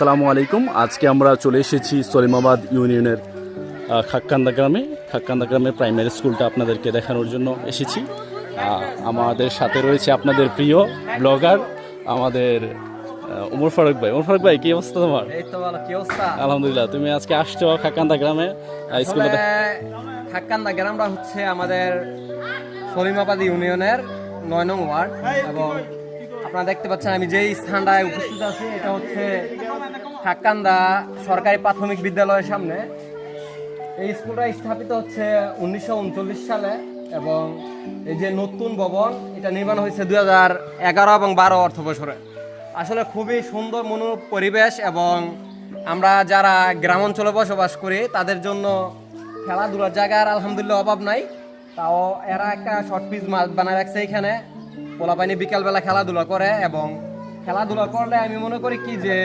আসসালামু আলাইকুম। আজকে আমরা চলে এসেছি সলিমাবাদ ইউনিয়নের খাক্কান্দা গ্রামে প্রাইমারি স্কুলটা আপনাদেরকে দেখানোর জন্য এসেছি। আমাদের সাথে রয়েছে আপনাদের প্রিয় ব্লগার আমাদের ওমর ফারুক ভাই কি অবস্থা তোমার? এই তো ভালো, কি অবস্থা? আলহামদুলিল্লাহ। তুমি আজকে আসছো খাক্কান্দা গ্রামে স্কুলে? খাক্কান্দা গ্রামটা হচ্ছে আমাদের সলিমাবাদ ইউনিয়নের 9 নং ওয়ার্ড এবং আপনারা দেখতে পাচ্ছেন আমি যেই স্থানটায় উপস্থিত আছি এটা হচ্ছে খাক্কান্দা সরকারি প্রাথমিক বিদ্যালয়ের সামনে। এই স্কুলটা স্থাপিত হচ্ছে 1939 সালে এবং এই যে নতুন ভবন এটা নির্মাণ হয়েছে 2011 এবং 12 অর্থ বছরে। আসলে খুবই সুন্দর মনোরম পরিবেশ এবং আমরা যারা গ্রাম অঞ্চলে বসবাস করি তাদের জন্য খেলাধুলার জায়গার আলহামদুলিল্লাহ অভাব নাই। তাও এরা একটা শর্ট পিচ মাঠ বানায় রাখছে এখানে, পোলাপানি বিকালবেলা খেলাধুলা করে এবং খেলাধুলা করলে আমি মনে করি কি যে